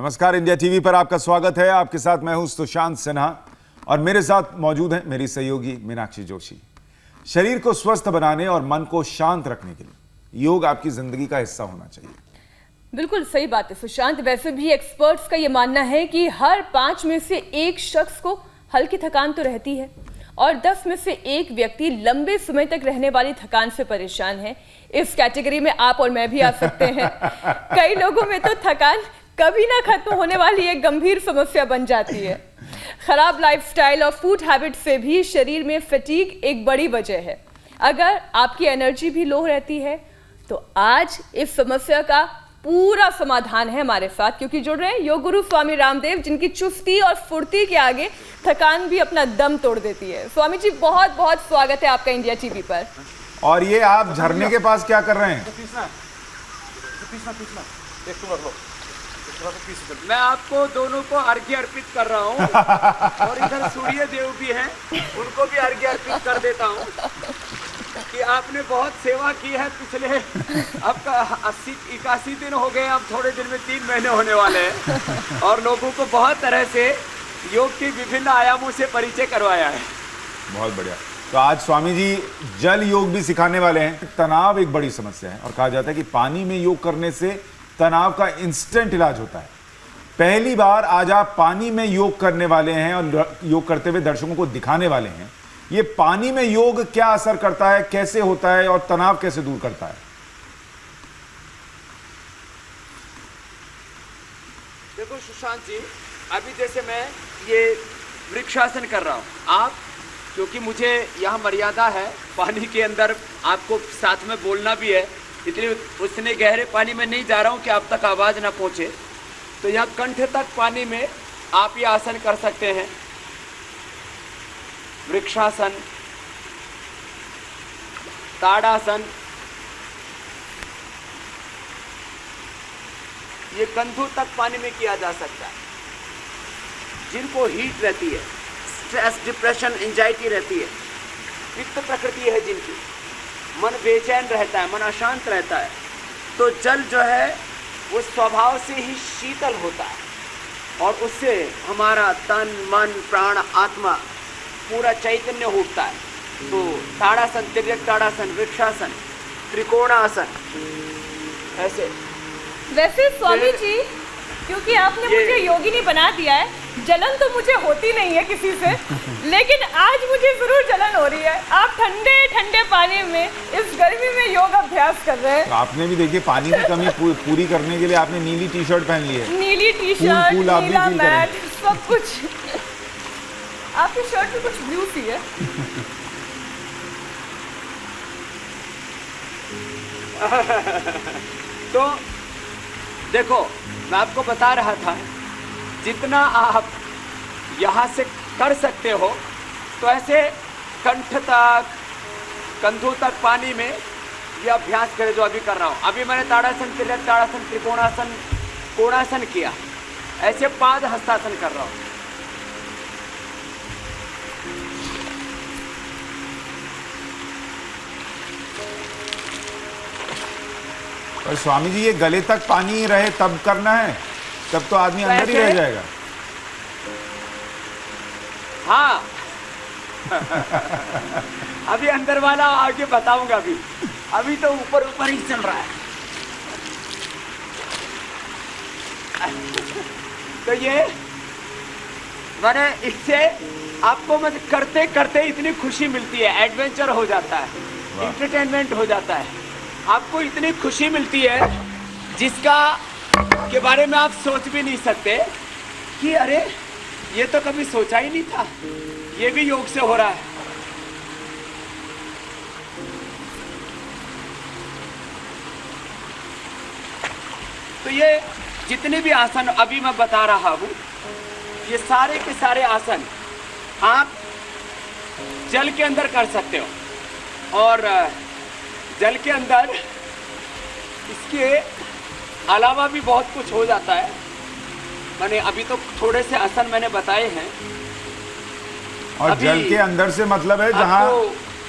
नमस्कार, India TV पर आपका स्वागत है। आपके साथ मैं हूं सुशांत सिन्हा और मेरे साथ मौजूद हैं मेरी सहयोगी मीनाक्षी जोशी। शरीर को स्वस्थ बनाने और मन को शांत रखने के लिए योग आपकी जिंदगी का हिस्सा होना चाहिए। बिल्कुल सही बात है सुशांत। वैसे भी एक्सपर्ट्स का यह मानना है कि हर 5 में से 1 शख्स को हल्की थकान तो रहती है और 10 में से 1 व्यक्ति लंबे समय तक रहने वाली थकान से परेशान है। इस कैटेगरी में आप और मैं भी आ सकते हैं। कई लोगों में तो थकान कभी ना खत्म होने वाली एक गंभीर समस्या बन जाती है। खराब लाइफस्टाइल और फूड हैबिट से भी शरीर में फटीग एक बड़ी वजह है। अगर आपकी एनर्जी भी लो रहती है तो आज इस समस्या का पूरा समाधान है हमारे साथ, क्योंकि जुड़ रहे हैं योग गुरु स्वामी रामदेव, जिनकी चुस्ती और फुर्ती के आगे थकान भी अपना दम तोड़ देती है। स्वामी जी, बहुत बहुत स्वागत है आपका इंडिया टीवी पर। और ये आप झरने के पास क्या कर रहे हैं? मैं आपको दोनों को अर्घ्य अर्पित कर रहा हूँ और इधर सूर्य देव भी हैं, उनको भी अर्घ्य अर्पित कर देता हूँ कि आपने बहुत सेवा की है। पिछले आपका 81 दिन हो गए, अब थोड़े दिन में 3 महीने होने वाले हैं और लोगों को बहुत तरह से योग के विभिन्न आयामों से परिचय करवाया है। बहुत बढ़िया। तो आज स्वामी जी जल योग भी सिखाने वाले हैं। तनाव एक बड़ी समस्या है और कहा जाता है कि पानी में योग करने से तनाव का इंस्टेंट इलाज होता है। पहली बार आज आप पानी में योग करने वाले हैं और योग करते हुए दर्शकों को दिखाने वाले हैं। ये पानी में योग क्या असर करता है, कैसे होता है और तनाव कैसे दूर करता है? देखो सुशांत जी, अभी जैसे मैं ये वृक्षासन कर रहा हूँ, आप क्योंकि मुझे यहाँ मर्यादा है, पानी के अंदर आपको साथ में बोलना भी है, इसलिए उतने गहरे पानी में नहीं जा रहा हूँ कि आप तक आवाज़ ना पहुँचे। तो यहाँ कंठ तक पानी में आप ये आसन कर सकते हैं। वृक्षासन, ताड़ासन, ये कंधों तक पानी में किया जा सकता है। जिनको हीट रहती है, स्ट्रेस, डिप्रेशन, एंजाइटी रहती है, पित्त प्रकृति है जिनकी, मन बेचैन रहता है, मन अशांत रहता है, तो जल जो है वो स्वभाव से ही शीतल होता है और उससे हमारा तन, मन, प्राण, आत्मा पूरा चैतन्य उठता है। तो ताड़ासन, तिर्यक ताड़ासन, वृक्षासन, त्रिकोणासन, ऐसे। वैसे स्वामी जी, क्योंकि आपने मुझे योगिनी बना दिया है, जलन तो मुझे होती नहीं है किसी से, लेकिन आज मुझे जरूर जलन हो रही है। आप ठंडे ठंडे पानी में इस गर्मी में योग अभ्यास कर रहे हैं। तो आपने भी देखिए पानी की कमी पूरी करने के लिए आपने नीली टी शर्ट पहन ली है। नीली टी शर्ट, नीला मैट, सब कुछ। आपकी शर्ट में कुछ ब्लू सी है। तो देखो, मैं आपको बता रहा था, जितना आप यहाँ से कर सकते हो तो ऐसे कंठ तक, कंधों तक पानी में ये अभ्यास करें जो अभी कर रहा हूँ। अभी मैंने ताड़ासन, तिर्यक ताड़ासन, त्रिकोणासन, कोणासन किया, ऐसे पाद हस्तासन कर रहा हूँ। और स्वामी जी ये गले तक पानी रहे तब करना है, तब तो आदमी अंदर ही रह जाएगा। हाँ। अभी अंदर वाला आगे बताऊंगा। अभी तो ऊपर ऊपर ही चल रहा है। तो ये मैंने इससे आपको मतलब करते करते इतनी खुशी मिलती है, एडवेंचर हो जाता है, एंटरटेनमेंट हो जाता है, आपको इतनी खुशी मिलती है जिसका के बारे में आप सोच भी नहीं सकते कि अरे ये तो कभी सोचा ही नहीं था, ये भी योग से हो रहा है। तो ये जितने भी आसन अभी मैं बता रहा हूँ, ये सारे के सारे आसन आप जल के अंदर कर सकते हो और जल के अंदर इसके अलावा भी बहुत कुछ हो जाता है। मैंने अभी तो थोड़े से आसन मैंने बताए हैं। और जल के अंदर से मतलब है जहाँ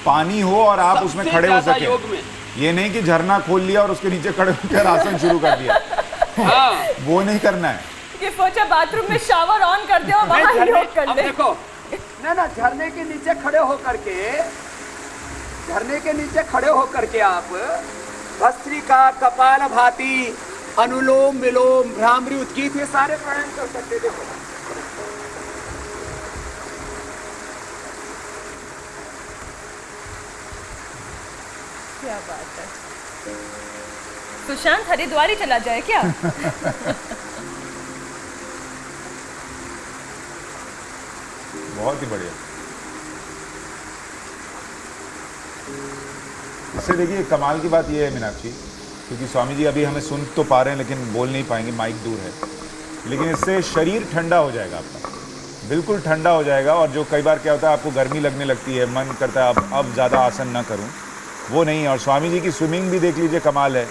पानी हो और आप उसमें खड़े हो सके। योग में ये नहीं कि झरना खोल लिया और उसके नीचे खड़े होकर आसन शुरू कर दिया। हाँ, वो नहीं करना है। कि सोचा बाथरूम में शावर ऑन कर दे और नहीं, वहां झरने- योग कर अब ले। देखो ना झरने के नीचे खड़े होकर के आप भस्त्रिका, कपालभाति, अनुलोम विलोम, भ्रामरी, उद्गीत, ये सारे प्राणायाम कर सकते हैं। देखो क्या बात है। सुशांत हरिद्वार ही चला जाए क्या? बहुत ही बढ़िया। इससे देखिए कमाल की बात यह है मीनाक्षी, क्योंकि स्वामी जी अभी हमें सुन तो पा रहे हैं लेकिन बोल नहीं पाएंगे, माइक दूर है, लेकिन इससे शरीर ठंडा हो जाएगा आपका, बिल्कुल ठंडा हो जाएगा। और जो कई बार क्या होता है आपको गर्मी लगने लगती है, मन करता है अब ज़्यादा आसन ना करूं, वो नहीं है। और स्वामी जी की स्विमिंग भी देख लीजिए, कमाल है,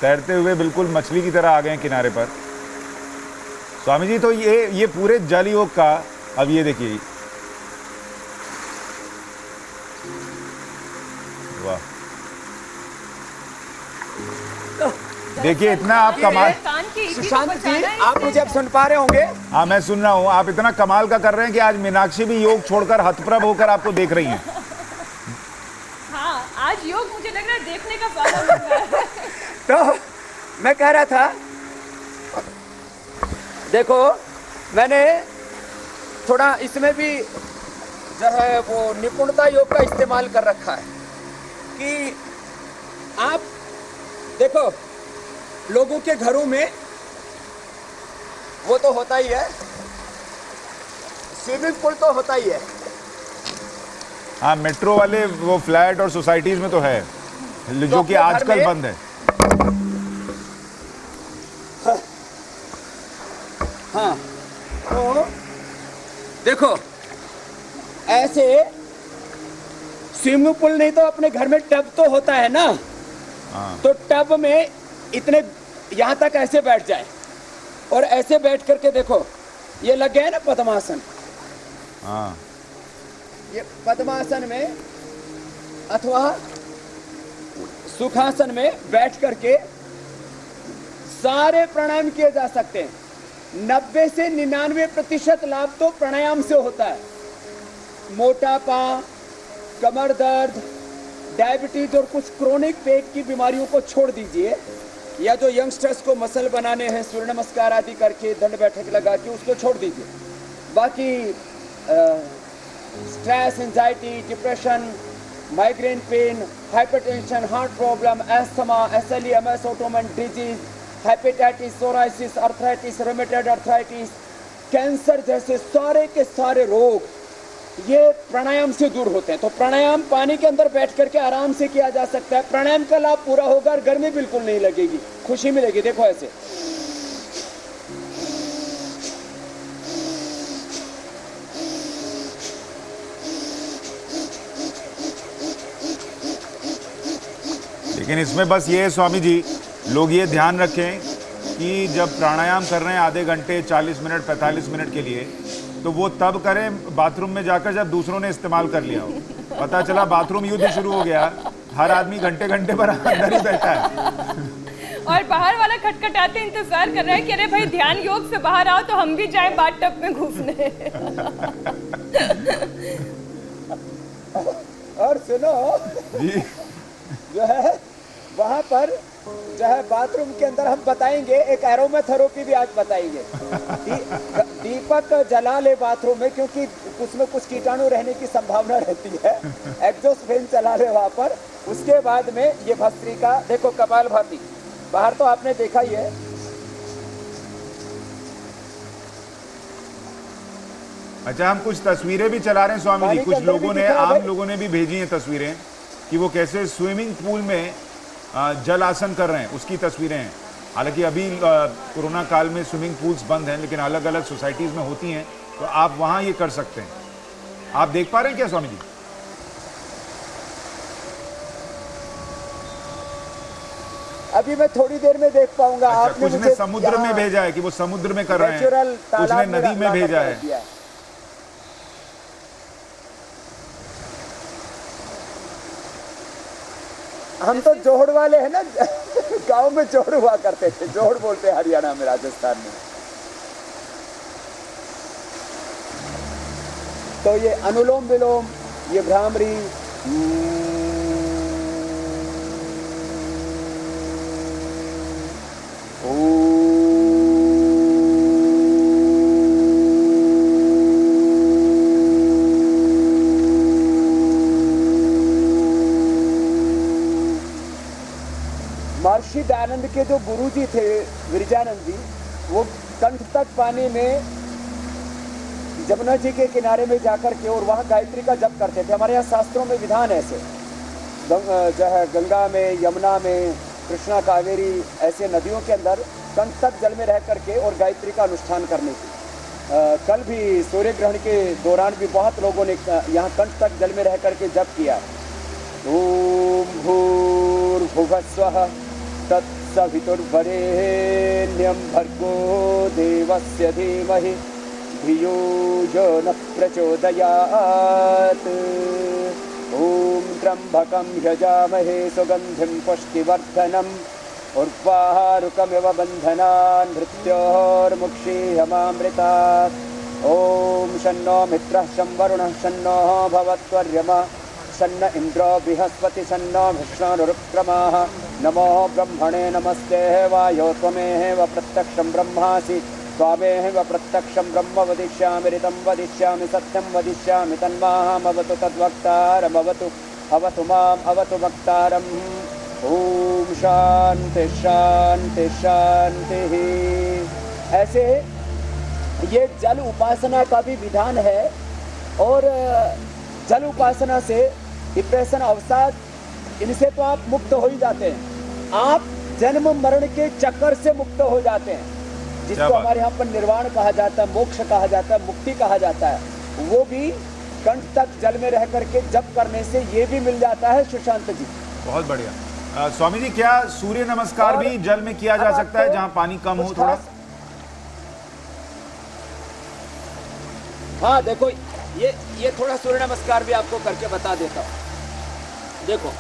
तैरते हुए बिल्कुल मछली की तरह आ गए हैं किनारे पर स्वामी जी। तो ये पूरे जल योग का, अब ये देखिए, वाह, देखिए इतना आप कमाल। कान की इसी को सुशांत जी, बचाना है आप इससे। मुझे अब सुन पा रहे होंगे? हाँ मैं सुन रहा हूँ, आप इतना कमाल का कर रहे हैं कि आज मीनाक्षी भी योग छोड़कर हतप्रभ होकर आपको देख रही हैं। हाँ, आज योग मुझे लग रहा है देखने का फायदा मिल रहा है। तो मैं कह रहा था, देखो मैंने थोड़ा इसमें भी जो है वो निपुणता योग का इस्तेमाल कर रखा है कि आप देखो लोगों के घरों में वो तो होता ही है, स्विमिंग पूल तो होता ही है। हाँ मेट्रो वाले वो फ्लैट और सोसाइटीज में तो है, जो कि अपने घर आजकल में- बंद है। हाँ तो देखो ऐसे स्विमिंग पूल नहीं तो अपने घर में टब तो होता है ना, हाँ तो टब में इतने यहाँ तक ऐसे बैठ जाए और ऐसे बैठ करके देखो, ये लग गया है ना पद्मासन। हाँ ये पद्मासन में अथवा सुखासन में बैठ करके सारे प्राणायाम किए जा सकते हैं। 90 से 99% लाभ तो प्राणायाम से होता है। मोटापा, कमर दर्द, डायबिटीज और कुछ क्रोनिक पेट की बीमारियों को छोड़ दीजिए, या जो यंगस्टर्स को मसल बनाने हैं सूर्य नमस्कार आदि करके दंड बैठक लगा के उसको छोड़ दीजिए। बाकी stress, anxiety, depression, migraine pain, hypertension, heart problem, asthma, SLE, MS, autoimmune disease, hepatitis, psoriasis, arthritis, rheumatoid arthritis, cancer जैसे सारे के सारे रोग ये प्राणायाम से दूर होते हैं। तो प्राणायाम पानी के अंदर बैठ करके आराम से किया जा सकता है। प्राणायाम का लाभ पूरा होगा और गर्मी बिल्कुल नहीं लगेगी, खुशी मिलेगी। देखो ऐसे लेकिन इसमें बस ये है स्वामी जी, लोग ये ध्यान रखें कि जब प्राणायाम कर रहे हैं आधे घंटे, 40 मिनट, 45 मिनट के लिए, तो वो तब करें बाथरूम में जाकर जब दूसरों ने इस्तेमाल कर लिया हो। पता चला बाथरूम युद्ध शुरू हो गया, हर आदमी घंटे घंटे पर अंदर ही बैठा है और बाहर वाला खटखटाते इंतजार कर रहा है कि अरे भाई ध्यान योग से बाहर आओ तो हम भी जाएं बाथटब में घुसने। और सुनो जी। जो है वहाँ पर जो है बाथरूम के अंदर हम बताएंगे, एक एरोमेथेरेपी भी आज बताएंगे। दीपक जला ले बाथरूम में, क्योंकि उसमें कुछ कीटाणु रहने की संभावना रहती है। एग्जॉस्ट फैन चला ले वहाँ पर। उसके बाद में ये भस्त्रिका, देखो कपालभाति, बाहर तो आपने देखा ही है। अच्छा, हम कुछ तस्वीरें भी चला रहे हैं स्वामी जी, पानी के कुछ अंदर भी लोगों ने, दिख रहा है आम भाई। लोगों ने भी भेजी हैं तस्वीरें कि वो कैसे स्विमिंग पूल में जल आसन कर रहे हैं, उसकी तस्वीरें हैं। हालांकि अभी कोरोना काल में स्विमिंग पूल्स बंद हैं, लेकिन अलग अलग सोसाइटीज़ में होती हैं, तो आप वहाँ ये कर सकते हैं। आप देख पा रहे हैं क्या स्वामी जी? अभी मैं थोड़ी देर में देख पाऊंगा। अच्छा, आपने कुछ ने मुझे समुद्र में यहाँ भेजा है कि वो समुद्र में कर रहे हैं, नेचुरल कुछ तालाब ने नदी में ला भेजा कर है। दिया है। हम तो जोड़ वाले हैं ना। गांव में जोड़ हुआ करते थे, जोड़ बोलते हैं हरियाणा में, राजस्थान में। तो ये अनुलोम विलोम, ये भ्रामरी, महर्षि दयानंद के जो गुरुजी थे विरजानंद जी, वो कंठ तक पानी में जमुना जी के किनारे में जाकर के और वहाँ गायत्री का जप करते थे। हमारे यहाँ शास्त्रों में विधान ऐसे जो है गंगा में, यमुना में, कृष्णा, कावेरी ऐसे नदियों के अंदर कंठ तक जल में रह करके और गायत्री का अनुष्ठान करने की। कल भी सूर्य ग्रहण के दौरान भी बहुत लोगों ने यहाँ कंठ तक जल में रह करके जप किया। ओम भूर्भुवस्वः तत्सवितुर्वरेण्यं भर्गो देवस्य धीमहि धियो यो न प्रचोदयात्। ओम त्र्यंबकं यजामहे सुगंधिं पुष्टिवर्धनम् उर्वारुकमिव बन्धनान् मृत्योर्मुक्षीयमामृतात्। ओम शन्नो मित्रः शं वरुणः शन्नो भवत्वर्यमा शन्न इन्द्रो बृहस्पति शन्नो विष्णुरुक्रमाः। नमो ब्रह्मणे नमस्ते वायो त्वमेव प्रत्यक्षं ब्रह्मासि त्वामेव प्रत्यक्षं ब्रह्म वदिष्यामि ऋतं वदिष्यामि सत्यं वदिष्यामि तन्मामवतु तद्वक्तारमवतु अवतु माम् अवतु वक्तारम्। ओम शांति शांति शांति। ऐसे ये जल उपासना का भी विधान है और जल उपासना से डिप्रेशन, अवसाद, इनसे तो आप मुक्त हो ही जाते हैं। आप जन्म मरण के चक्कर से मुक्त हो जाते हैं, जिसको हमारे यहाँ पर निर्वाण कहा जाता है, मोक्ष कहा जाता है, मुक्ति कहा जाता है। वो भी कंठ तक जल में रह करके जप करने से ये भी मिल जाता है। सुशांत जी बहुत बढ़िया। स्वामी जी, क्या सूर्य नमस्कार भी जल में किया जा सकता है जहाँ पानी कम हो थोड़ा? हाँ देखो, ये थोड़ा सूर्य नमस्कार भी आपको करके बता देता हूँ। देखो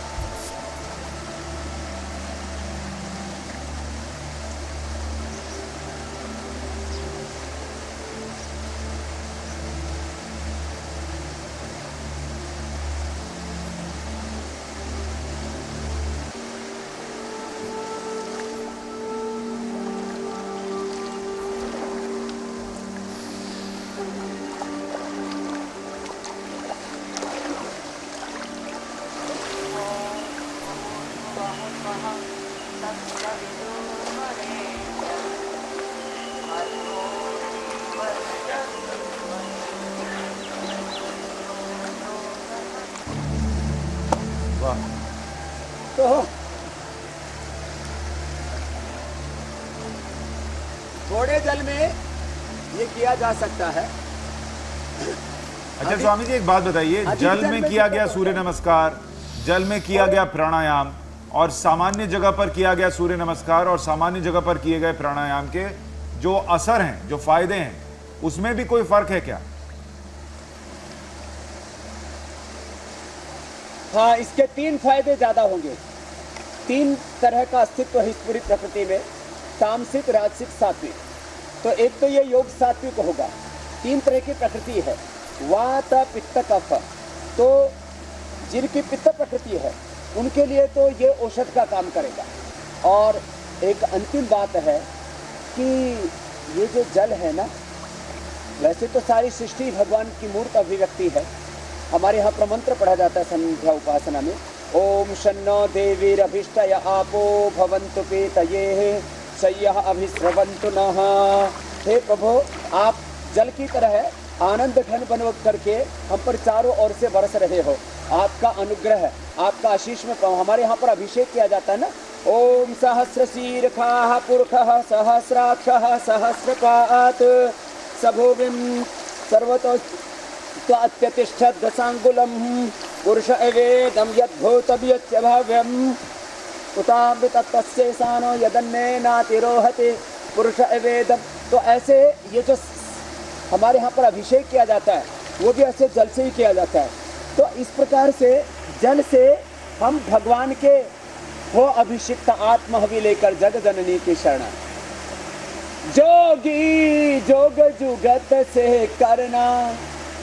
तो थोड़े जल में ये किया जा सकता है। अच्छा स्वामी जी, एक बात बताइए, जल में किया गया सूर्य नमस्कार, जल में किया गया प्राणायाम और सामान्य जगह पर किया गया सूर्य नमस्कार और सामान्य जगह पर किए गए प्राणायाम के जो असर हैं, जो फायदे हैं, उसमें भी कोई फर्क है क्या? हाँ, इसके 3 फायदे ज्यादा होंगे। 3 तरह का अस्तित्व है इस पूरी प्रकृति में, तामसिक, राजसिक, सात्विक। तो एक तो ये योग सात्विक होगा। 3 तरह की प्रकृति है, वात, पित्त, कफ। तो जिनकी पित्त प्रकृति है उनके लिए तो ये औषध का काम करेगा। और एक अंतिम बात है कि ये जो जल है ना, वैसे तो सारी सृष्टि भगवान की मूर्त अभिव्यक्ति है। हमारे यहाँ प्रमंत्र पढ़ा जाता है संध्या उपासना में, ओम शन्नो देवीरभिष्टय आपो भवन्तु पीतये शय्यः अभिस्रवन्तु नः। हे प्रभु, आप जल की तरह आनंद घन बन करके हम पर चारों ओर से बरस रहे हो। आपका अनुग्रह, आपका आशीष में हमारे यहाँ पर अभिषेक किया जाता है ना। ओम सहस्रशीर्षः पुरुषः सहस्राक्षः सहस्रपात् सभुविं सर्वतो अत्यतिष्ठत् दशांगुलम पुरुष एवेदं यद्भूतव्यस्य भव्यम् उतामृतत्वस्य सानो यदन्नेनातिरोहति पुरुष एवेदं। तो ऐसे ये जो हमारे यहाँ पर अभिषेक किया जाता है वो भी ऐसे जल से ही किया जाता है। तो इस प्रकार से जल से हम भगवान के हो अभिषिक्त आत्महवि लेकर जग जननी की शरण। जोगी जोग जुगत से करना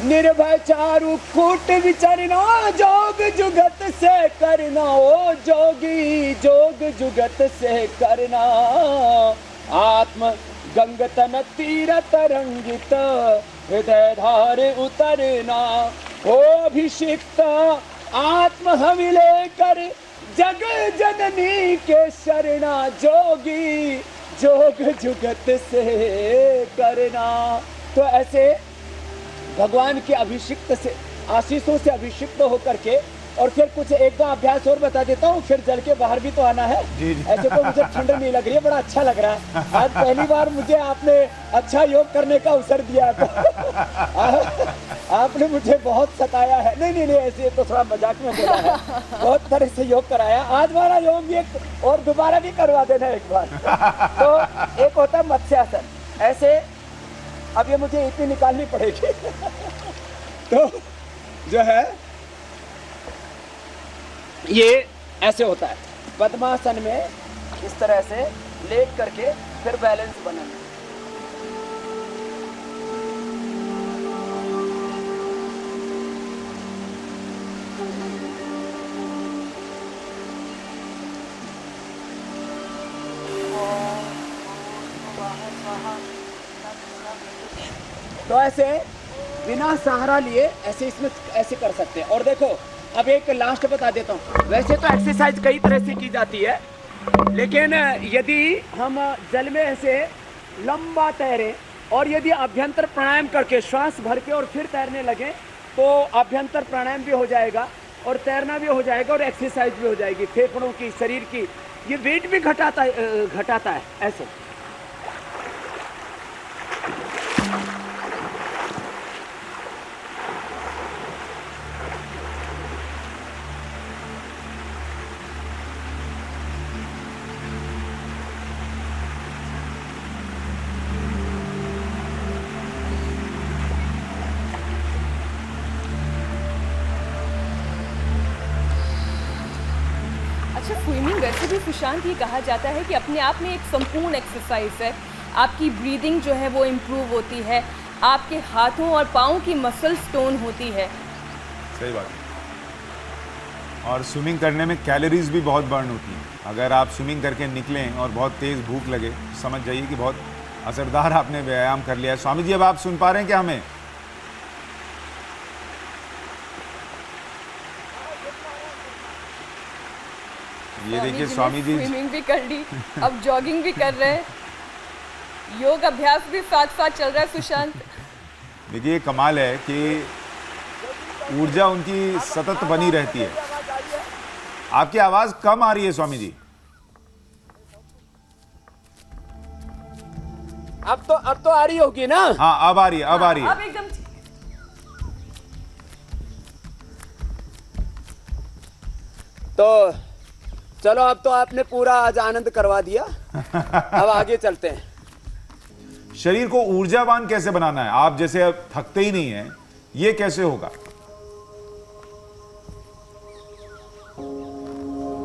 निर्भय चारु कूट विचरना, जोग जुगत से करना, ओ जोगी जोग जुगत से करना। आत्म गंगतन तीर तरंगित, हृदय धार उतरना। ओ अभिषिक्त आत्म हवि लेकर, जग जननी के शरणा। जोगी जोग जुगत से करना। तो ऐसे भगवान के अभिषिक्त से, आशीषों से अभिषिक्त होकर के, और फिर कुछ एक दो अभ्यास और बता देता हूँ, फिर जल के बाहर भी तो आना है। ऐसे तो मुझे ठंड नहीं लग रही है, बड़ा अच्छा लग रहा है। आज पहली बार मुझे आपने अच्छा योग करने का अवसर दिया था। आपने मुझे बहुत सताया है। नहीं, ऐसे तो थोड़ा मजाक में बोला है। बहुत तरह से योग कराया। आज वाला योग भी एक और दोबारा भी करवा देना एक बार। तो एक होता है मत्स्यासन। ऐसे अब ये मुझे इतनी निकालनी पड़ेगी। तो जो है ये ऐसे होता है। पद्मासन में इस तरह से लेट करके फिर बैलेंस बनाना। तो ऐसे बिना सहारा लिए ऐसे इसमें ऐसे कर सकते हैं। और देखो अब एक लास्ट बता देता हूँ। वैसे तो एक्सरसाइज कई तरह से की जाती है, लेकिन यदि हम जल में ऐसे लंबा तैरें और यदि अभ्यंतर प्राणायाम करके श्वास भर के और फिर तैरने लगे, तो अभ्यंतर प्राणायाम भी हो जाएगा और तैरना भी हो जाएगा और एक्सरसाइज भी हो जाएगी फेफड़ों की, शरीर की। ये वेट भी घटाता है ऐसे। अच्छा, स्विमिंग वैसे भी सुशांत ये कहा जाता है कि अपने आप में एक संपूर्ण एक्सरसाइज है। आपकी ब्रीदिंग जो है वो इम्प्रूव होती है, आपके हाथों और पाँव की मसल्स टोन होती है। सही बात है। और स्विमिंग करने में कैलोरीज भी बहुत बर्न होती हैं। अगर आप स्विमिंग करके निकलें और बहुत तेज़ भूख लगे, समझ जाइए कि बहुत असरदार आपने व्यायाम कर लिया है। स्वामी जी, अब आप सुन पा रहे हैं क्या हमें? ये देखिए स्वामी जी स्विमिंग भी कर ली, अब जॉगिंग भी कर रहे हैं, योग अभ्यास भी साथ साथ चल रहा है सुशांत। देखिए कमाल है कि ऊर्जा उनकी सतत बनी रहती है। आपकी आवाज कम आ रही है स्वामी जी। अब तो आ रही होगी ना? हाँ, अब आ रही है, अब आ रही है। अब एकदम ठीक। तो चलो, अब तो आपने पूरा आज आनंद करवा दिया। अब आगे चलते हैं। शरीर को ऊर्जावान कैसे बनाना है? आप जैसे अब थकते ही नहीं हैं, ये कैसे होगा?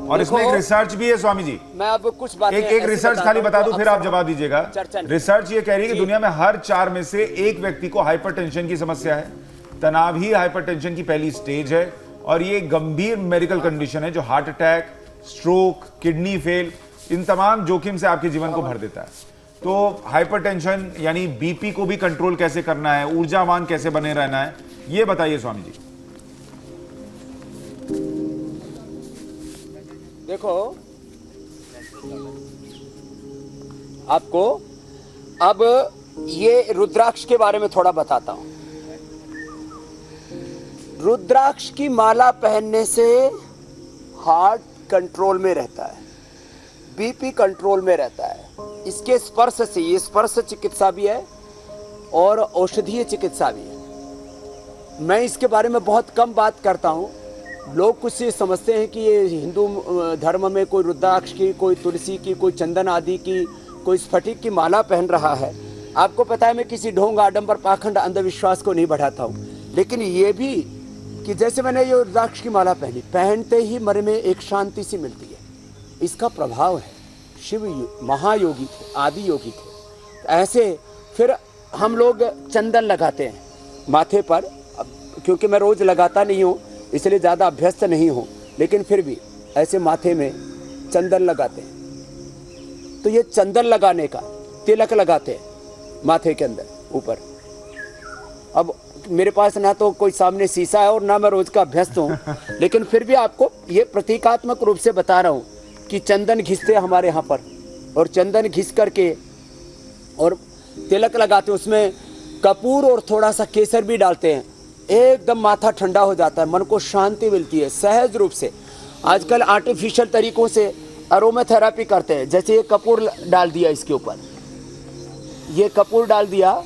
और इसमें एक रिसर्च भी है स्वामी जी। मैं अब कुछ बातें एक रिसर्च खाली बता दूं, फिर आप जवाब दीजिएगा। चर्चा नहीं। रिसर्च ये कह रही है कि दुनिया में हर 4 में से एक व्यक्ति को हाइपरटेंशन की समस्या है। तनाव ही हाइपरटेंशन की पहली स्टेज है और ये गंभीर मेडिकल कंडीशन है जो heart attack, stroke, kidney fail, इन तमाम जोखिम से आपके जीवन को भर देता है। तो हाइपरटेंशन यानी बीपी को भी कंट्रोल कैसे करना है, ऊर्जावान कैसे बने रहना है, ये बताइए स्वामी जी। देखो, आपको अब ये रुद्राक्ष के बारे में थोड़ा बताता हूं। रुद्राक्ष की माला पहनने से हार्ट कंट्रोल में रहता है, बीपी कंट्रोल में रहता है। इसके स्पर्श से, ये स्पर्श चिकित्सा भी है और औषधीय चिकित्सा भी है। मैं इसके बारे में बहुत कम बात करता हूँ। लोग कुछ ये समझते हैं कि ये हिंदू धर्म में कोई रुद्राक्ष की, कोई तुलसी की, कोई चंदन आदि की, कोई स्फटिक की माला पहन रहा है। आपको पता है मैं किसी ढोंग, आडंबर, पाखंड, अंधविश्वास को नहीं बढ़ाता हूँ, लेकिन ये भी कि जैसे मैंने ये रुद्राक्ष की माला पहनी, पहनते ही मन में एक शांति सी मिलती है। इसका प्रभाव है। शिव महायोगी थे, आदि योगी थे। ऐसे फिर हम लोग चंदन लगाते हैं माथे पर, क्योंकि मैं रोज़ लगाता नहीं हूँ इसलिए ज़्यादा अभ्यस्त नहीं हूँ, लेकिन फिर भी ऐसे माथे में चंदन लगाते हैं। तो ये चंदन लगाने का तिलक लगाते हैं माथे के अंदर ऊपर। अब मेरे पास ना तो कोई सामने शीशा है और ना मैं रोज़ का अभ्यस्त हूँ, लेकिन फिर भी आपको ये प्रतीकात्मक रूप से बता रहा हूँ कि चंदन घिसते हैं हमारे यहाँ पर, और चंदन घिस करके और तिलक लगाते हैं, उसमें कपूर और थोड़ा सा केसर भी डालते हैं। एकदम माथा ठंडा हो जाता है, मन को शांति मिलती है सहज रूप से। आजकल आर्टिफिशियल तरीकों से अरोमा थेरेपी करते हैं, जैसे ये कपूर डाल दिया इसके ऊपर, ये कपूर डाल दिया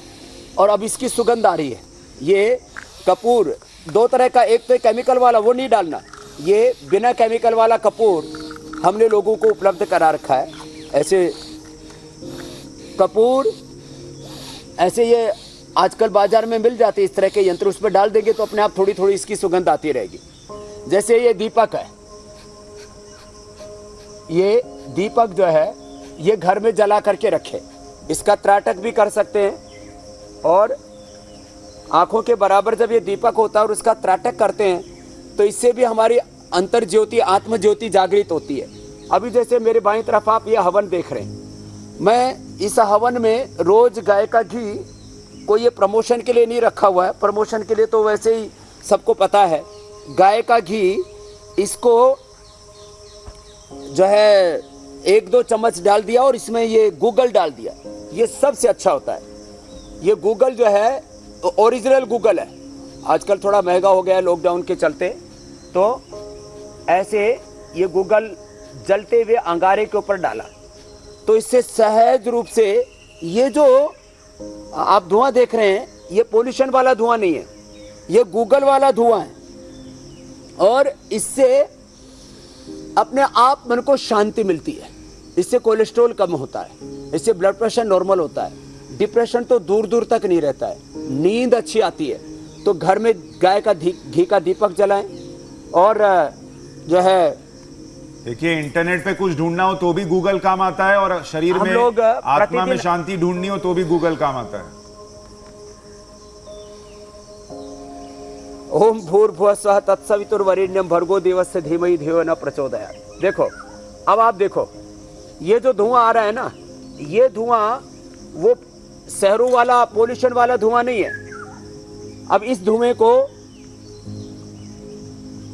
और अब इसकी सुगंध आ रही है। ये कपूर दो तरह का, एक तो केमिकल वाला, वो नहीं डालना, ये बिना केमिकल वाला कपूर हमने लोगों को उपलब्ध करा रखा है। ऐसे कपूर ऐसे ये आजकल बाजार में मिल जाते इस तरह के यंत्र, उस पर डाल देंगे तो अपने आप थोड़ी थोड़ी इसकी सुगंध आती रहेगी। जैसे ये दीपक है, ये दीपक जो है ये घर में जला करके रखे, इसका त्राटक भी कर सकते हैं। और आंखों के बराबर जब ये दीपक होता है और उसका त्राटक करते हैं तो इससे भी हमारी अंतर ज्योति, आत्म ज्योति जागृत होती है। अभी जैसे मेरे बाईं तरफ आप ये हवन देख रहे हैं, मैं इस हवन में रोज गाय का घी, कोई ये प्रमोशन के लिए नहीं रखा हुआ है, प्रमोशन के लिए तो वैसे ही सबको पता है, गाय का घी इसको जो है 1-2 चम्मच डाल दिया और इसमें ये गूगल डाल दिया, ये सबसे अच्छा होता है। ये गूगल जो है ओरिजिनल गूगल है, आजकल थोड़ा महंगा हो गया है लॉकडाउन के चलते, तो ऐसे ये गूगल जलते हुए अंगारे के ऊपर डाला तो इससे सहज रूप से ये जो आप धुआं देख रहे हैं ये पोल्यूशन वाला धुआं नहीं है, ये गूगल वाला धुआं है। और इससे अपने आप मन को शांति मिलती है, इससे कोलेस्ट्रॉल कम होता है, इससे ब्लड प्रेशर नॉर्मल होता है, डिप्रेशन तो दूर दूर तक नहीं रहता है, नींद अच्छी आती है। तो घर में गाय का घी का दीपक जलाएं। और जो है देखिए, इंटरनेट पे कुछ ढूंढना हो तो भी गूगल काम आता है, और शरीर में आत्मा में शांति ढूंढनी हो तो भी गूगल काम आता है। ओम भूर्भुवः स्वः तत्सवितुर्वरेण्यं भर्गो देवस्य धीमहि धियो न प्रचोदयात्। देखो, अब आप देखो, ये जो धुआं आ रहा है ना, ये धुआं वो शहरों वाला पोल्यूशन वाला धुआं नहीं है। अब इस धुएं को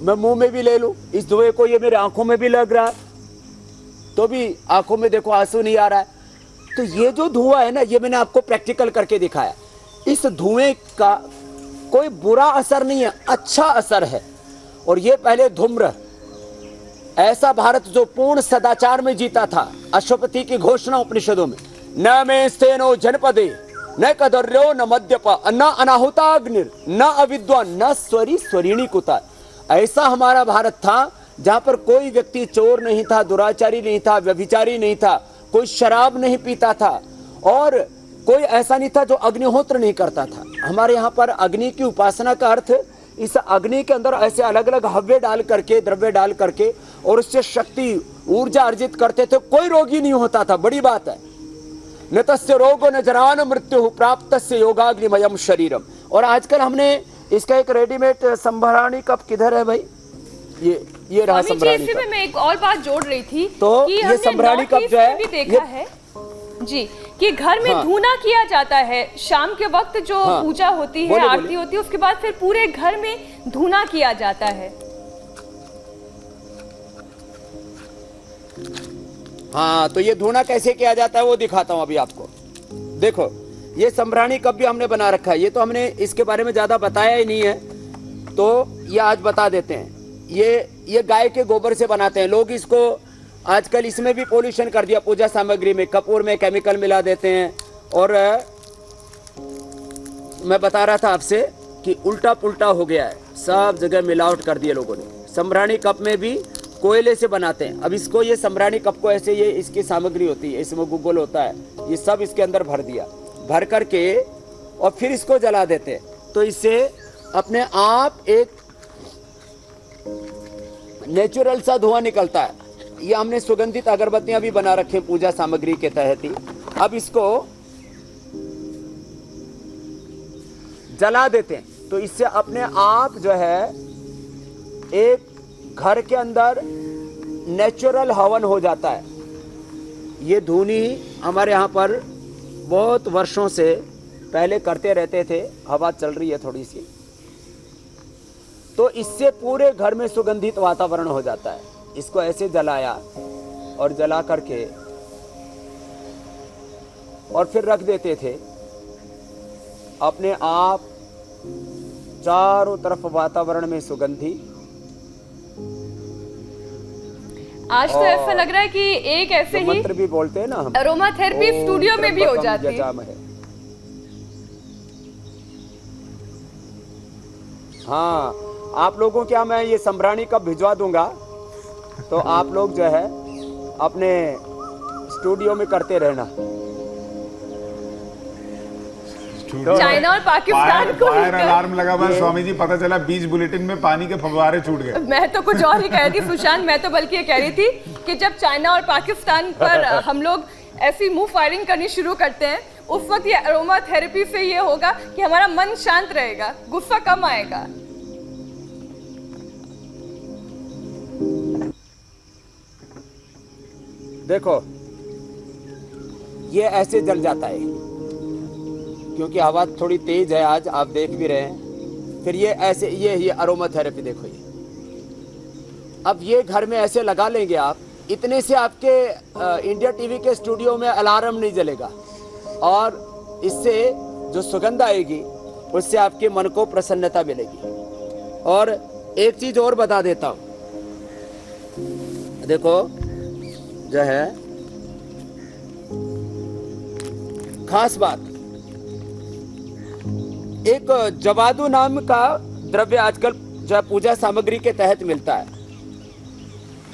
मैं मुंह में भी ले लूं, इस धुएं को ये मेरे आंखों में भी लग रहा है तो भी आंखों में देखो आंसू नहीं आ रहा है। तो ये जो धुआं है ना, ये मैंने आपको प्रैक्टिकल करके दिखाया। इस धुएं का कोई बुरा असर नहीं है, अच्छा असर है। और ये पहले धूम्र, ऐसा भारत जो पूर्ण सदाचार में जीता था, अश्वपति की घोषणा उपनिषदों में, न में स्तेनो जनपदे न कदर्यो न मद्यप न अनाहुताग्निर न अविद्वान न स्वरी स्वरिणी कुता। ऐसा हमारा भारत था जहां पर कोई व्यक्ति चोर नहीं था, दुराचारी नहीं था, व्यभिचारी नहीं था, कोई शराब नहीं पीता था, और कोई ऐसा नहीं था जो अग्निहोत्र नहीं करता था। हमारे यहाँ पर अग्नि की उपासना का अर्थ, इस अग्नि के अंदर ऐसे अलग अलग हव्य डाल करके, द्रव्य डाल करके, और उससे शक्ति ऊर्जा अर्जित करते थे, कोई रोगी नहीं होता था। बड़ी बात है। न तस्य रोगो न जरान मृत्यु प्राप्तस्य योगाग्निमयम शरीरम। और आजकल हमने इसका एक रेडीमेड संभराणी कप किधर है भाई? ये रहा संभराणी कप। मैं एक और बात जोड़ रही थी तो कि ये संभराणी कप जो है, भी देखा है जी कि घर में धूना किया जाता है। शाम के वक्त जो पूजा होती है, आरती होती है, उसके बाद फिर पूरे घर में धूना किया जाता है। हाँ, तो ये धूना कैसे किया जाता है वो दिखाता हूं अभी आपको। देखो, ये संभराणी कप भी हमने बना रखा है। ये तो हमने इसके बारे में ज्यादा बताया ही नहीं है, तो ये आज बता देते हैं। ये गाय के गोबर से बनाते हैं लोग इसको। आजकल इसमें भी पोल्यूशन कर दिया, पूजा सामग्री में कपूर में केमिकल मिला देते हैं। और मैं बता रहा था आपसे कि उल्टा पुल्टा हो गया है, सब जगह मिलावट कर दिया लोगों ने। संभराणी कप में भी कोयले से बनाते हैं। अब इसको, ये संभराणी कप को ऐसे, ये इसकी सामग्री होती है, इसमें गूगल होता है, ये सब इसके अंदर भर दिया, भर करके और फिर इसको जला देते हैं। तो इससे अपने आप एक नेचुरल सा धुआं निकलता है। ये हमने सुगंधित अगरबत्तियां भी बना रखे हैं पूजा सामग्री के तहत ही। अब इसको जला देते हैं। तो इससे अपने आप जो है एक घर के अंदर नेचुरल हवन हो जाता है। ये धुनी हमारे यहाँ पर बहुत वर्षों से पहले करते रहते थे। हवा चल रही है थोड़ी सी, तो इससे पूरे घर में सुगंधित वातावरण हो जाता है। इसको ऐसे जलाया और जला करके और फिर रख देते थे। अपने आप चारों तरफ वातावरण में सुगंधी। आज तो ऐसा लग रहा है कि एक ऐसे ही मंत्र भी बोलते हैं ना हम, अरोमा थेरेपी स्टूडियो में भी हो जाती है। हाँ, आप लोगों के यहाँ मैं ये संभराणी कब भिजवा दूंगा, तो आप लोग जो है अपने स्टूडियो में करते रहना। चाइना और पाकिस्तान को फायर अलार्म लगा हुआ है स्वामी जी, पता चला बीच बुलेटिन में पानी के फव्वारे छूट गए। मैं तो कुछ और ही कह रही थी सुशांत, मैं तो बल्कि ये कह रही थी कि जब चाइना और पाकिस्तान पर हम लोग ऐसी मुंह फायरिंग करनी शुरू करते हैं, उस वक्त ये अरोमा थेरेपी से ये होगा कि हमारा मन शांत रहेगा, गुस्सा कम आएगा। देखो ये ऐसे जल जाता है क्योंकि हवा थोड़ी तेज है, आज आप देख भी रहे हैं। फिर ये ऐसे ये अरोमा थेरेपी देखो ये, अब ये घर में ऐसे लगा लेंगे आप, इतने से आपके इंडिया टीवी के स्टूडियो में अलार्म नहीं जलेगा और इससे जो सुगंध आएगी उससे आपके मन को प्रसन्नता मिलेगी। और एक चीज और बता देता हूं, देखो जो है खास बात, एक जवादू नाम का द्रव्य आजकल जो है पूजा सामग्री के तहत मिलता है।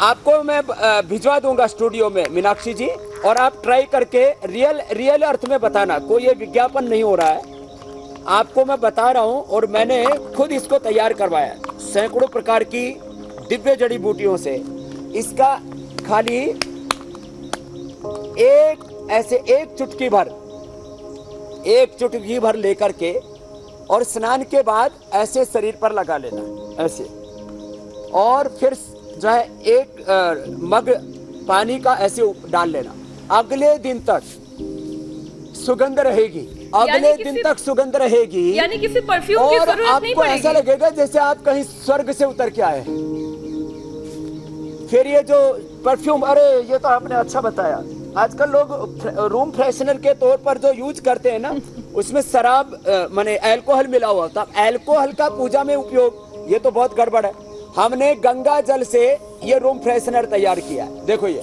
आपको मैं भिजवा दूंगा स्टूडियो में मीनाक्षी जी, और आप ट्राई करके रियल अर्थ में बताना। कोई ये विज्ञापन नहीं हो रहा है, आपको मैं बता रहा हूं और मैंने खुद इसको तैयार करवाया सैकड़ों प्रकार की दिव्य जड़ी बूटियों से। इसका खाली एक चुटकी भर लेकर के और स्नान के बाद ऐसे शरीर पर लगा लेना ऐसे, और फिर जो है एक मग पानी का ऐसे डाल लेना। अगले दिन तक सुगंध रहेगी, अगले दिन तक सुगंध रहेगी, यानी किसी परफ्यूम की जरूरत नहीं पड़ेगी। आपको ऐसा लगेगा जैसे आप कहीं स्वर्ग से उतर के आए। फिर ये जो परफ्यूम, अरे ये तो आपने अच्छा बताया, आजकल लोग रूम फ्रेशनर के तौर पर जो यूज करते हैं ना, उसमें शराब माने अल्कोहल मिला हुआ था। अल्कोहल का पूजा में उपयोग, ये तो बहुत गड़बड़ है। हमने गंगा जल से ये रूम फ्रेशनर तैयार किया, देखो ये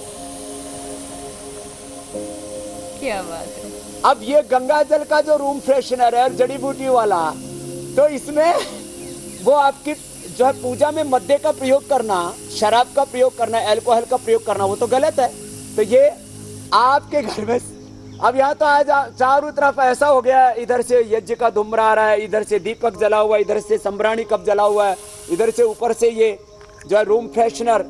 क्या बात है। अब ये गंगा जल का जो रूम फ्रेशनर है जड़ी बूटी वाला, तो इसमें वो आपकी जो है पूजा में मद्य का प्रयोग करना, शराब का प्रयोग करना, अल्कोहल का प्रयोग करना, वो तो गलत है। तो ये आपके घर में अब यहाँ तो आज चारों तरफ ऐसा हो गया है, इधर से यज्ञ का धुमरा आ रहा है, इधर से दीपक जला हुआ है, इधर से संभराणी कप जला हुआ है, इधर से ऊपर से ये जो है रूम फ्रेशनर,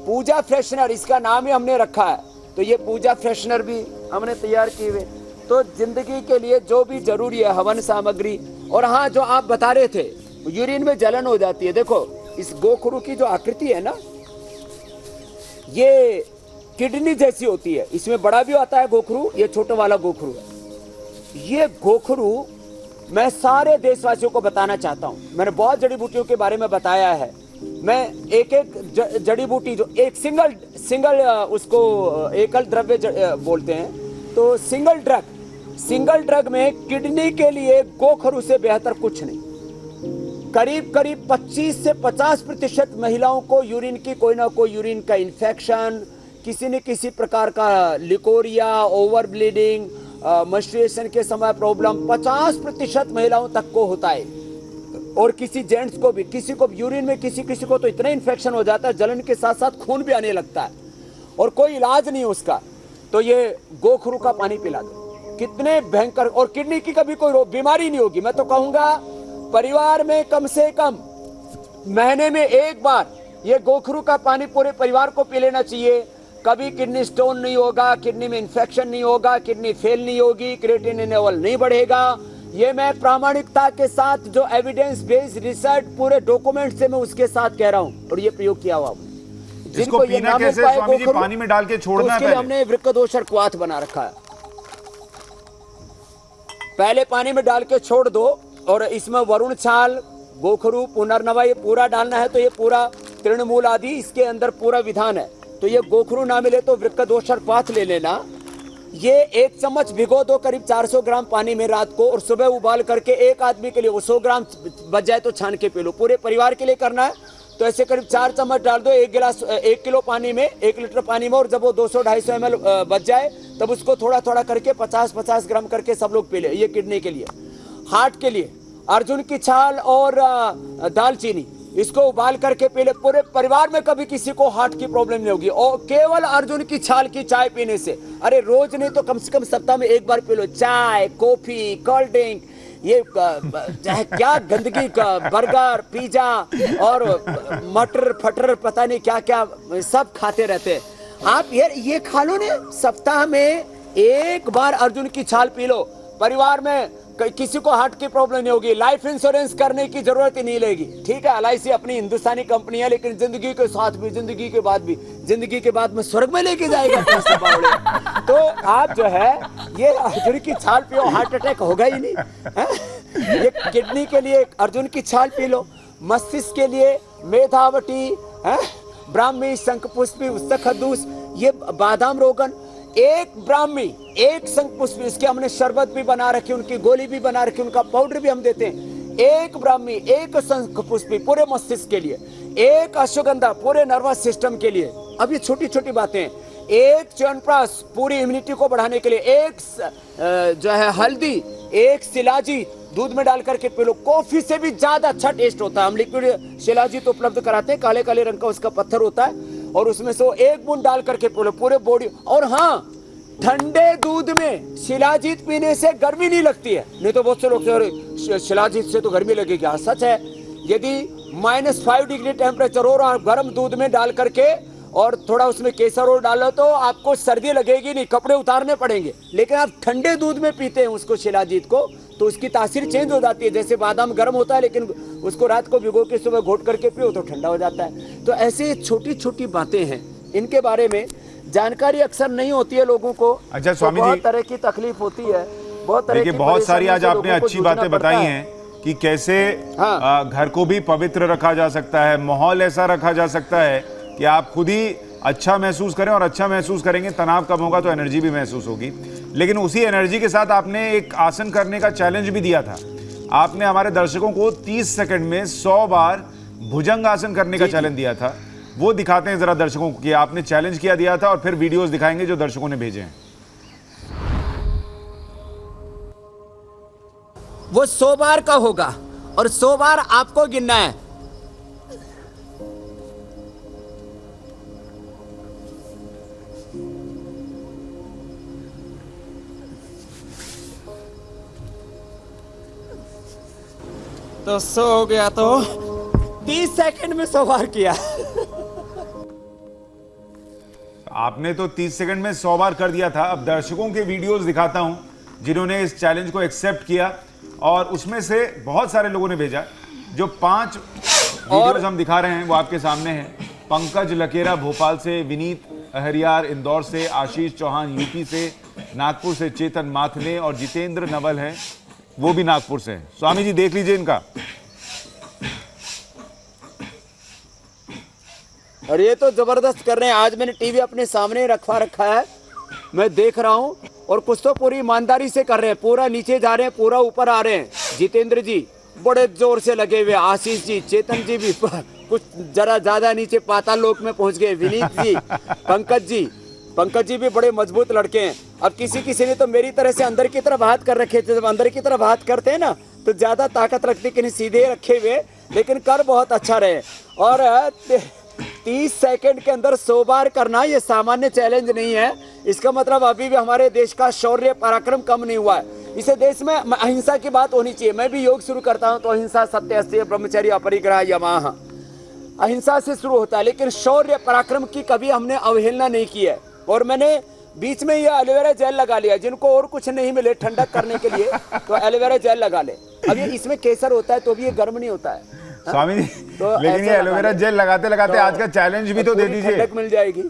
पूजा फ्रेशनर इसका नाम ही हमने रखा है। तो ये पूजा फ्रेशनर भी हमने तैयार किए हुए। तो जिंदगी के लिए जो भी जरूरी है हवन सामग्री। और हाँ, जो आप बता रहे थे यूरिन में जलन हो जाती है, देखो इस गोखरू की जो आकृति है ना, ये किडनी जैसी होती है। इसमें बड़ा भी आता है गोखरू, ये छोटा वाला गोखरू है। ये गोखरू मैं सारे देशवासियों को बताना चाहता हूं। मैंने बहुत जड़ी बूटियों के बारे में बताया है। मैं एक जड़ी बूटी जो एक सिंगल उसको एकल द्रव्य बोलते हैं, तो सिंगल ड्रग में किडनी के लिए गोखरू से बेहतर कुछ नहीं। करीब 25 से 50% महिलाओं को यूरिन की कोई ना कोई यूरिन का इन्फेक्शन, किसी न किसी प्रकार का लिकोरिया, ओवर ब्लीडिंग, मेंस्ट्रुएशन के समय प्रॉब्लम 50% महिलाओं तक को होता है। और किसी जेंट्स को भी, किसी को यूरिन में किसी को तो इतना इन्फेक्शन हो जाता है, जलन के साथ साथ खून भी आने लगता है और कोई इलाज नहीं उसका। तो ये गोखरू का पानी पिला दो, कितने भयंकर, और किडनी की कभी कोई बीमारी नहीं होगी। मैं तो कहूंगा परिवार में कम से कम महीने में एक बार ये गोखरू का पानी पूरे परिवार को पी लेना चाहिए। कभी किडनी स्टोन नहीं होगा, किडनी में इन्फेक्शन नहीं होगा, किडनी फेल नहीं होगी, क्रिएटिनिन लेवल नहीं बढ़ेगा, ये मैं प्रामाणिकता के साथ जो एविडेंस बेस्ड रिसर्च पूरे डॉक्यूमेंट से मैं उसके साथ कह रहा हूं और ये प्रयोग किया हुआ। इसको पीना कैसे स्वामी जी? पानी में डाल के छोड़ना है पहले? हमने वृक्कदोषर क्वाथ बना रखा है। पहले पानी में डाल के छोड़ दो और इसमें वरुण छाल, गोखरू, पुनर्नवा ये पूरा डालना है। तो ये पूरा तृणमूल आदि इसके अंदर पूरा विधान है। तो ये गोखरू ना मिले तो वृक्कदोषर क्वाथ ले लेना। ये 1 चम्मच भिगो दो करीब 400 ग्राम पानी में रात को, और सुबह उबाल करके एक आदमी के लिए, वो 100 ग्राम बच जाए तो छान के पी लो। पूरे परिवार के लिए करना है तो ऐसे करीब 4 चम्मच डाल दो 1 किलो पानी में, 1 लीटर पानी में, और जब वो 200-250 ml बच जाए तब उसको थोड़ा थोड़ा करके 50-50 ग्राम करके सब लोग पी ले। ये किडनी के लिए। हार्ट के लिए अर्जुन की छाल और दालचीनी, इसको उबाल करके पी ले। पूरे परिवार में कभी किसी को हार्ट की प्रॉब्लम नहीं होगी। और केवल अर्जुन की छाल की चाय पीने से, अरे रोज नहीं तो कम से कम सप्ताह में 1 बार पी लो। चाय, कॉफी, कोल्ड ड्रिंक, ये चाहे क्या गंदगी का बर्गर, पिज्जा और मटर फटर पता नहीं क्या क्या सब खाते रहते हैं आप। यार ये खा लो ना, सप्ताह में 1 बार अर्जुन की छाल पी लो। परिवार में किसी को हार्ट की प्रॉब्लम नहीं होगी। लाइफ इंश्योरेंस करने की जरूरत ही नहीं लगेगी। ठीक है, LIC अपनी हिंदुस्तानी कंपनी है, लेकिन जिंदगी के साथ भी, जिंदगी के बाद भी, जिंदगी के बाद में स्वर्ग में लेके जाएगा। तो आप जो है ये अर्जुन की छाल पियो, हार्ट अटैक होगा ही नहीं है? ये किडनी के लिए अर्जुन की छाल पी लो। मस्तिष्क के लिए मेधावटी, ब्राह्मी, शंखपुष्पी, उस्तखदूस, ये बादाम रोगन, 1 ब्राह्मी 1 शंखपुष्पी, इसके हमने शरबत भी बना रखी, उनकी गोली भी बना रखी, उनका पाउडर भी हम देते हैं। 1 ब्राह्मी 1 शंखपुष्पी पूरे मस्तिष्क के लिए, 1 अश्वगंधा पूरे नर्वस सिस्टम के लिए। अब ये छोटी छोटी बातें। 1 च्यवनप्राश पूरी इम्यूनिटी को बढ़ाने के लिए, 1 जो है हल्दी, 1 शिलाजी दूध में डाल करके पी लो। कॉफी से भी ज्यादा अच्छा टेस्ट होता है। हम लिक्विड शिलाजीत उपलब्ध कराते हैं, काले काले रंग का उसका पत्थर होता है, और उसमें से 1 बूंद डाल करके पी लो पूरे बॉडी। और हाँ, ठंडे दूध में शिलाजीत पीने से गर्मी नहीं लगती है। नहीं तो बहुत से लोग शिलाजीत से तो गर्मी लगेगी। हाँ सच है। यदि -5 डिग्री टेम्परेचर और गर्म दूध में डाल करके और थोड़ा उसमें केसर और डालो तो आपको सर्दी लगेगी नहीं, कपड़े उतारने पड़ेंगे। लेकिन आप ठंडे दूध में पीते हैं उसको, शिलाजीत को, तो उसकी तासीर चेंज हो जाती है। जैसे बादाम गर्म होता है, लेकिन उसको रात को भिगो के सुबह घोट करके पियो तो ठंडा हो जाता है। तो ऐसे छोटी छोटी बातें हैं, इनके बारे में जानकारी अक्सर नहीं होती है लोगों को। अच्छा स्वामी जी, बहुत तरह की तकलीफ होती है, बहुत तरह की, बहुत सारी आज आपने अच्छी बातें बताई हैं कि कैसे घर को भी पवित्र रखा जा सकता है, माहौल ऐसा रखा जा सकता है कि आप खुद ही अच्छा महसूस करें, और अच्छा महसूस करेंगे, तनाव कम होगा तो एनर्जी भी महसूस होगी। लेकिन उसी एनर्जी के साथ आपने एक आसन करने का चैलेंज भी दिया था। आपने हमारे दर्शकों को 30 सेकंड में 100 बार भुजंग आसन करने का चैलेंज दिया था। वो दिखाते हैं जरा दर्शकों को कि आपने चैलेंज किया दिया था, और फिर वीडियोस दिखाएंगे जो दर्शकों ने भेजे हैं। वो 100 बार का होगा और 100 बार आपको गिनना है। तो 100 हो गया तो 30 सेकंड में 100 बार किया। आपने तो 30 सेकंड में 100 बार कर दिया था। अब दर्शकों के वीडियोस दिखाता हूं जिन्होंने इस चैलेंज को एक्सेप्ट किया, और उसमें से बहुत सारे लोगों ने भेजा। जो 5 वीडियोस हम दिखा रहे हैं वो आपके सामने हैं। पंकज लकेरा भोपाल से, विनीत अहरियार इंदौर से, आशीष चौहान यूपी से, नागपुर से चेतन माथले, और जितेंद्र नवल है, वो भी नागपुर से है। स्वामी जी देख लीजिए इनका। और ये तो जबरदस्त कर रहे हैं। आज मैंने टीवी अपने सामने रखा है, मैं देख रहा हूं, और कुछ तो पूरी ईमानदारी से कर रहे हैं। पूरा नीचे जा रहे हैं, पूरा ऊपर आ रहे हैं। जितेंद्र जी बड़े जोर से लगे हुए, आशीष जी, चेतन जी भी कुछ जरा ज्यादा नीचे पाताल लोक में पहुंच गए, विनीत जी, पंकज जी भी बड़े मजबूत लड़के हैं। अब किसी ने तो मेरी तरह से अंदर की तरफ हाथ कर रखे थे। जब अंदर की तरफ हाथ करते हैं ना तो ज्यादा ताकत रखते कि नहीं, सीधे रखे हुए, लेकिन कर बहुत अच्छा रहे। और 30 सेकंड के अंदर 100 बार करना ये सामान्य चैलेंज नहीं है। इसका मतलब अभी भी हमारे देश का शौर्य पराक्रम कम नहीं हुआ है। इसे देश में अहिंसा की बात होनी चाहिए। मैं भी योग शुरू करता हूं तो अहिंसा, सत्य, अस्तेय, ब्रह्मचर्य, अपरिग्रह, यमाह, अहिंसा से शुरू होता है। लेकिन शौर्य पराक्रम की कभी हमने अवहेलना नहीं की है। और मैंने बीच में ये एलोवेरा जेल लगा लिया, जिनको और कुछ नहीं मिले ठंडक करने के लिए तो एलोवेरा जेल लगा ले। अब ये इसमें केसर होता है तो भी ये गर्म नहीं होता है स्वामी जी। तो लेकिन ये एलोवेरा जेल लगाते लगाते आज का चैलेंज भी तो दे दीजिए। ठंडक मिल जाएगी।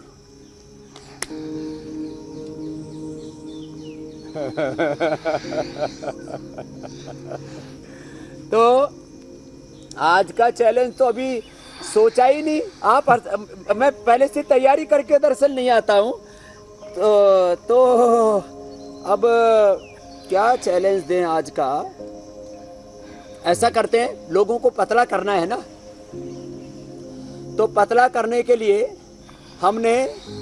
तो आज का चैलेंज तो अभी सोचा ही नहीं। आप मैं पहले से तैयारी करके दरअसल नहीं आता हूँ, तो अब क्या चैलेंज दें आज का। ऐसा करते हैं, लोगों को पतला करना है ना, तो पतला करने के लिए हमने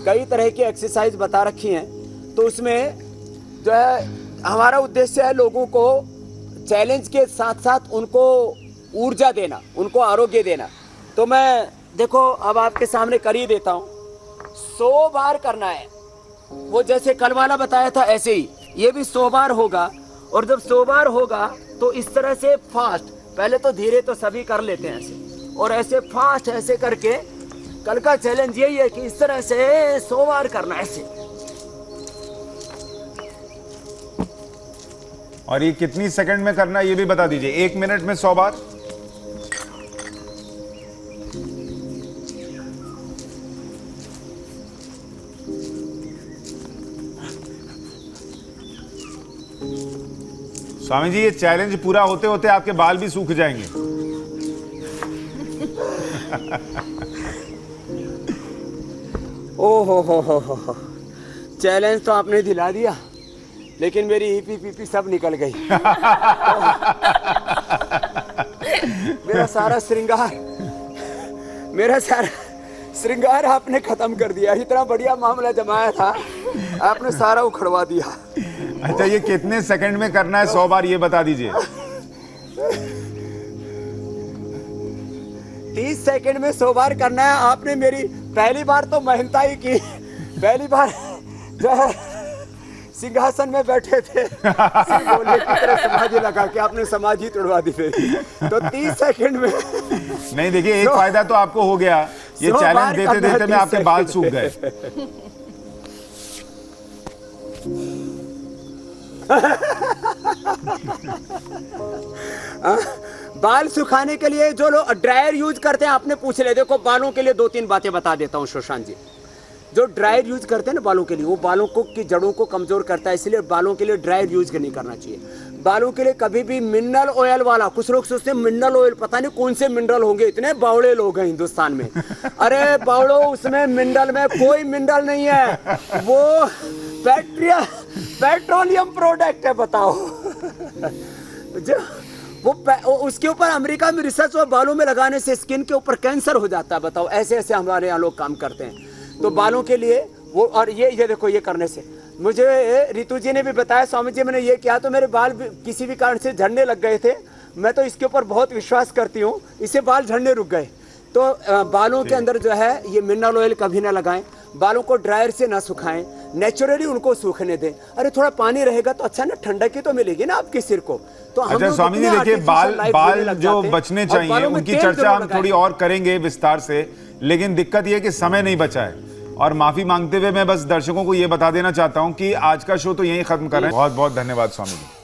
कई तरह की एक्सरसाइज बता रखी हैं। तो उसमें जो है हमारा उद्देश्य है लोगों को चैलेंज के साथ साथ उनको ऊर्जा देना, उनको आरोग्य देना। तो मैं देखो अब आपके सामने कर ही देता हूँ। 100 बार करना है, वो जैसे कल वाला बताया था ऐसे ही ये भी 100 बार होगा। और जब 100 बार होगा तो इस तरह से फास्ट, पहले तो धीरे तो सभी कर लेते हैं ऐसे, और ऐसे फास्ट ऐसे करके कल का चैलेंज यही है कि इस तरह से 100 बार करना है ऐसे। और ये कितनी सेकंड में करना है ये भी बता दीजिए। 1 मिनट में 100 बार। स्वामी जी ये चैलेंज पूरा होते होते आपके बाल भी सूख जाएंगे। ओ हो, चैलेंज तो आपने दिला दिया, लेकिन मेरी ईपी पीपी सब निकल गई। मेरा सारा श्रृंगार आपने खत्म कर दिया। इतना बढ़िया मामला जमाया था, आपने सारा उखड़वा दिया। अच्छा ये कितने सेकंड में करना है 100 बार ये बता दीजिए। 30 सेकंड में 100 बार करना है। आपने मेरी पहली बार तो मेहनता ही की, पहली बार जो है सिंहासन में बैठे थे बोले की तरह समाधि लगा के आपने समाधि तोड़वा दी मेरी। तो 30 सेकंड में नहीं, देखिए एक फायदा तो आपको हो गया, ये चैलेंज देते देते में आपके बाल सूख गए। बाल सुखाने के लिए जो लोग ड्रायर यूज करते हैं, आपने पूछ ले। देखो बालों के लिए 2-3 बातें बता देता हूँ सुशांत जी। जो ड्रायर यूज करते हैं ना बालों के लिए, वो बालों को की जड़ों को कमजोर करता है, इसलिए बालों के लिए ड्रायर यूज नहीं करना चाहिए। बालों के लिए कभी भी मिनरल ऑयल वाला, कुछ लोग सोचते हैं मिनरल ऑयल, पता नहीं कौन से मिनरल होंगे, इतने बावड़े लोग हैं हिंदुस्तान में। अरे बावड़ो, उसमें मिनरल में कोई मिनरल नहीं है, वो पेट्रोलियम प्रोडक्ट है। बताओ जो वो उसके ऊपर अमेरिका में रिसर्च और बालों में लगाने से स्किन के ऊपर कैंसर हो जाता है। बताओ ऐसे ऐसे हमारे यहाँ लोग काम करते हैं। तो बालों के लिए वो, और ये देखो ये करने से मुझे रितु जी ने भी बताया, स्वामी जी मैंने ये किया तो मेरे बाल किसी भी कारण से झड़ने लग गए थे। मैं तो इसके ऊपर बहुत विश्वास करती हूँ, इससे बाल झड़ने रुक गए। तो बालों के अंदर जो है ये मिनरल ऑयल कभी ना लगाएं, बालों को ड्रायर से ना सुखाएं, नेचुरली उनको सूखने दें। अरे थोड़ा पानी रहेगा तो अच्छा ना, ठंडक ही तो मिलेगी ना आपके सिर को। तो अच्छा स्वामी जी देखिए, बाल जो बचने चाहिए उनकी चर्चा हम थोड़ी और करेंगे विस्तार से, लेकिन दिक्कत यह है कि समय नहीं बचा है। और माफी मांगते हुए मैं बस दर्शकों को यह बता देना चाहता हूं कि आज का शो तो यहीं खत्म कर रहे हैं। बहुत बहुत धन्यवाद स्वामी जी।